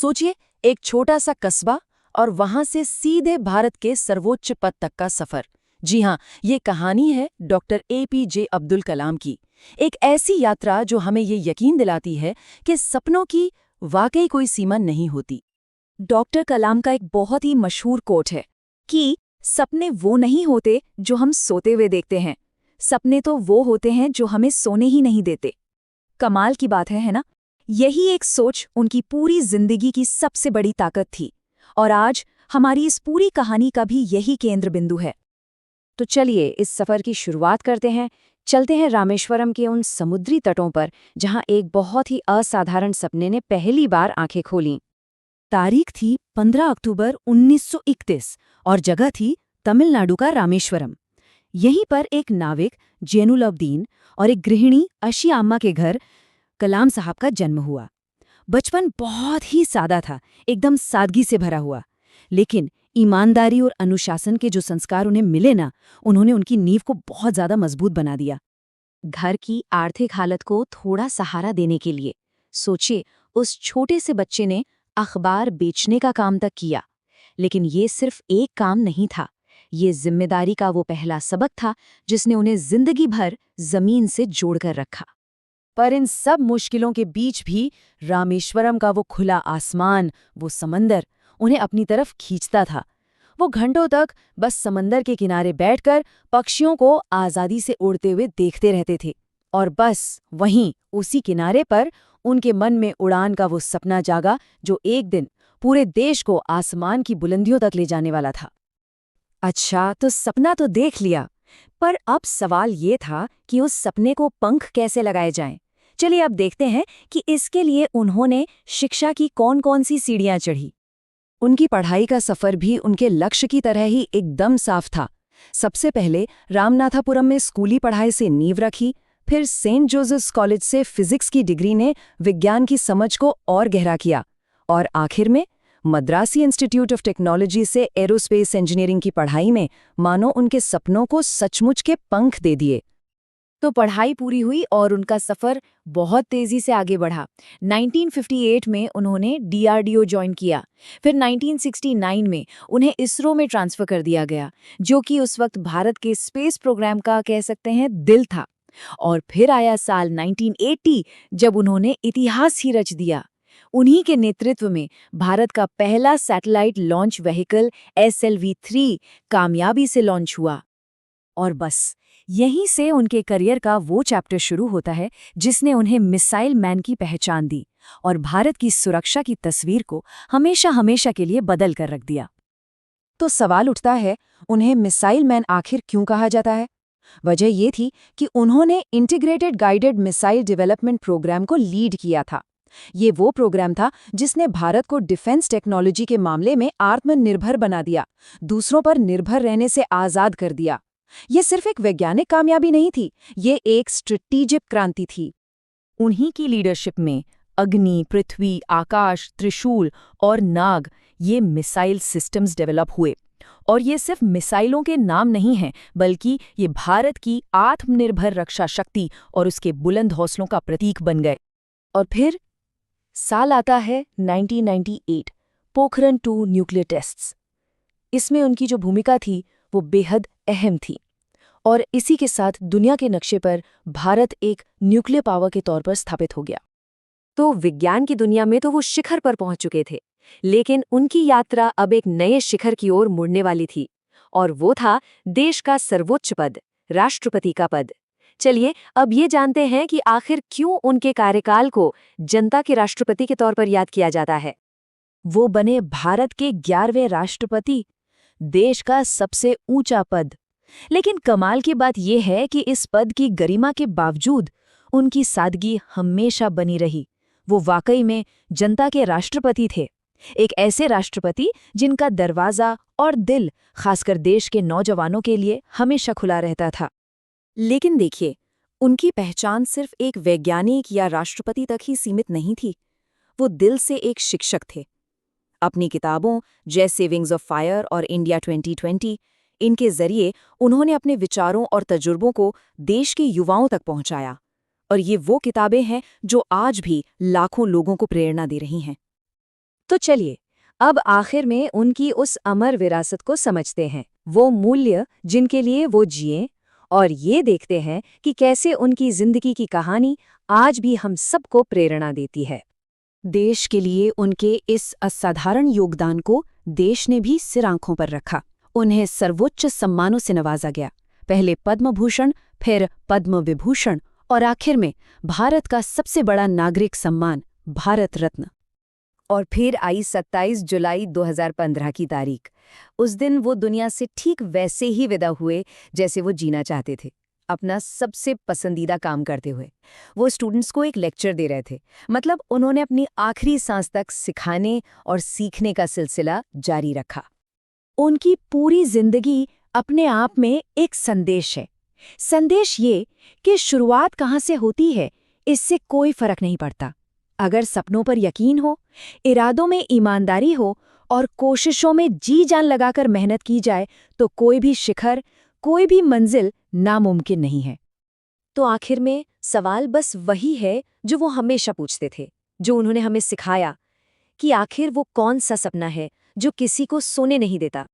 सोचिए, एक छोटा सा कस्बा और वहां से सीधे भारत के सर्वोच्च पद तक का सफर। जी हाँ, ये कहानी है डॉक्टर APJ अब्दुल कलाम की। एक ऐसी यात्रा जो हमें ये यकीन दिलाती है कि सपनों की वाकई कोई सीमा नहीं होती। डॉक्टर कलाम का एक बहुत ही मशहूर कोट है कि सपने वो नहीं होते जो हम सोते हुए देखते हैं, सपने तो वो होते हैं जो हमें सोने ही नहीं देते। कमाल की बात है ना? यही एक सोच उनकी पूरी जिंदगी की सबसे बड़ी ताकत थी और आज हमारी इस पूरी कहानी का भी यही केंद्र बिंदु है। तो चलिए इस सफर की शुरुआत करते हैं। चलते हैं रामेश्वरम के उन समुद्री तटों पर जहां एक बहुत ही असाधारण सपने ने पहली बार आंखें खोलीं। तारीख थी 15 अक्टूबर 1931 और जगह थी तमिलनाडु का रामेश्वरम। यहीं पर एक नाविक जैनुलब्दीन और एक गृहिणी अशियाम्मा के घर कलाम साहब का जन्म हुआ। बचपन बहुत ही सादा था, एकदम सादगी से भरा हुआ, लेकिन ईमानदारी और अनुशासन के जो संस्कार उन्हें मिले ना, उन्होंने उनकी नींव को बहुत ज्यादा मजबूत बना दिया। घर की आर्थिक हालत को थोड़ा सहारा देने के लिए सोचिए, उस छोटे से बच्चे ने अखबार बेचने का काम तक किया। लेकिन ये सिर्फ एक काम नहीं था, ये जिम्मेदारी का वो पहला सबक था जिसने उन्हें जिंदगी भर जमीन से जोड़कर रखा। पर इन सब मुश्किलों के बीच भी रामेश्वरम का वो खुला आसमान, वो समंदर उन्हें अपनी तरफ खींचता था। वो घंटों तक बस समंदर के किनारे बैठकर पक्षियों को आज़ादी से उड़ते हुए देखते रहते थे। और बस वहीं उसी किनारे पर उनके मन में उड़ान का वो सपना जागा जो एक दिन पूरे देश को आसमान की बुलंदियों तक ले जाने वाला था। अच्छा, तो सपना तो देख लिया, पर अब सवाल ये था कि उस सपने को पंख कैसे लगाए जाएं। चलिए अब देखते हैं कि इसके लिए उन्होंने शिक्षा की कौन-कौन सी सीढ़ियां चढ़ी। उनकी पढ़ाई का सफर भी उनके लक्ष्य की तरह ही एकदम साफ था। सबसे पहले रामनाथापुरम में स्कूली पढ़ाई से नींव रखी, फिर सेंट जोसेफ्स कॉलेज से फिजिक्स की डिग्री ने विज्ञान की समझ को और गहरा किया, और आखिर में मद्रासी इंस्टीट्यूट ऑफ टेक्नोलॉजी से एरोस्पेस इंजीनियरिंग की पढ़ाई में मानो उनके सपनों को सचमुच के पंख दे दिए। तो पढ़ाई पूरी हुई और उनका सफ़र बहुत तेज़ी से आगे बढ़ा। 1958 में उन्होंने DRDO ज्वाइन किया। फिर 1969 में उन्हें इसरो में ट्रांसफ़र कर दिया गया, जो कि उस वक्त भारत के स्पेस प्रोग्राम का कह सकते हैं दिल था। और फिर आया साल 1980 जब उन्होंने इतिहास ही रच दिया। उन्हीं के नेतृत्व में भारत का पहला सैटेलाइट लॉन्च व्हीकल SLV-3 कामयाबी से लॉन्च हुआ। और बस यहीं से उनके करियर का वो चैप्टर शुरू होता है जिसने उन्हें मिसाइल मैन की पहचान दी और भारत की सुरक्षा की तस्वीर को हमेशा हमेशा के लिए बदल कर रख दिया। तो सवाल उठता है, उन्हें मिसाइल मैन आखिर क्यों कहा जाता है? वजह ये थी कि उन्होंने integrated guided missile development program को लीड किया था। ये वो प्रोग्राम था जिसने भारत को डिफेंस टेक्नोलॉजी के मामले में आत्मनिर्भर बना दिया, दूसरों पर निर्भर रहने से आज़ाद कर दिया। ये सिर्फ एक वैज्ञानिक कामयाबी नहीं थी, ये एक स्ट्रेटेजिक क्रांति थी। उन्हीं की लीडरशिप में अग्नि, पृथ्वी, आकाश, त्रिशूल और नाग ये मिसाइल सिस्टम्स डेवलप हुए। और ये सिर्फ मिसाइलों के नाम नहीं हैं, बल्कि ये भारत की आत्मनिर्भर रक्षा शक्ति और उसके बुलंद हौसलों का प्रतीक बन गए। और फिर साल आता है 1998, पोखरण 2 न्यूक्लियर टेस्ट्स। इसमें उनकी जो भूमिका थी वो बेहद अहम थी, और इसी के साथ दुनिया के नक्शे पर भारत एक न्यूक्लियर पावर के तौर पर स्थापित हो गया। तो विज्ञान की दुनिया में तो वो शिखर पर पहुंच चुके थे, लेकिन उनकी यात्रा अब एक नए शिखर की ओर मुड़ने वाली थी, और वो था देश का सर्वोच्च पद, राष्ट्रपति का पद। चलिए अब ये जानते हैं कि आखिर क्यों उनके कार्यकाल को जनता के राष्ट्रपति के तौर पर याद किया जाता है। वो बने भारत के 11वें राष्ट्रपति, देश का सबसे ऊंचा पद। लेकिन कमाल की बात यह है कि इस पद की गरिमा के बावजूद उनकी सादगी हमेशा बनी रही। वो वाकई में जनता के राष्ट्रपति थे, एक ऐसे राष्ट्रपति जिनका दरवाज़ा और दिल खासकर देश के नौजवानों के लिए हमेशा खुला रहता था। लेकिन देखिए, उनकी पहचान सिर्फ एक वैज्ञानिक या राष्ट्रपति तक ही सीमित नहीं थी। वो दिल से एक शिक्षक थे। अपनी किताबों जैसे विंग्स ऑफ फायर और इंडिया 2020, इनके जरिए उन्होंने अपने विचारों और तजुर्बों को देश के युवाओं तक पहुंचाया। और ये वो किताबें हैं जो आज भी लाखों लोगों को प्रेरणा दे रही हैं। तो चलिए अब आखिर में उनकी उस अमर विरासत को समझते हैं, वो मूल्य जिनके लिए वो जिए, और ये देखते हैं कि कैसे उनकी जिंदगी की कहानी आज भी हम सबको प्रेरणा देती है। देश के लिए उनके इस असाधारण योगदान को देश ने भी सिर आंखों पर रखा। उन्हें सर्वोच्च सम्मानों से नवाजा गया, पहले पद्म भूषण, फिर पद्म विभूषण और आखिर में भारत का सबसे बड़ा नागरिक सम्मान भारत रत्न। और फिर आई 27 जुलाई 2015 की तारीख। उस दिन वो दुनिया से ठीक वैसे ही विदा हुए जैसे वो जीना चाहते थे, अपना सबसे पसंदीदा काम करते हुए। वो स्टूडेंट्स को एक लेक्चर दे रहे थे, मतलब उन्होंने अपनी आखिरी सांस तक सिखाने और सीखने का सिलसिला जारी रखा। उनकी पूरी जिंदगी अपने आप में एक संदेश है। संदेश ये कि शुरुआत कहाँ से होती है इससे कोई फर्क नहीं पड़ता। अगर सपनों पर यकीन हो, इरादों में ईमानदारी हो और कोशिशों में जी जान लगाकर मेहनत की जाए तो कोई भी शिखर, कोई भी मंजिल नामुमकिन नहीं है। तो आखिर में सवाल बस वही है जो वो हमेशा पूछते थे, जो उन्होंने हमें सिखाया, कि आखिर वो कौन सा सपना है जो किसी को सोने नहीं देता।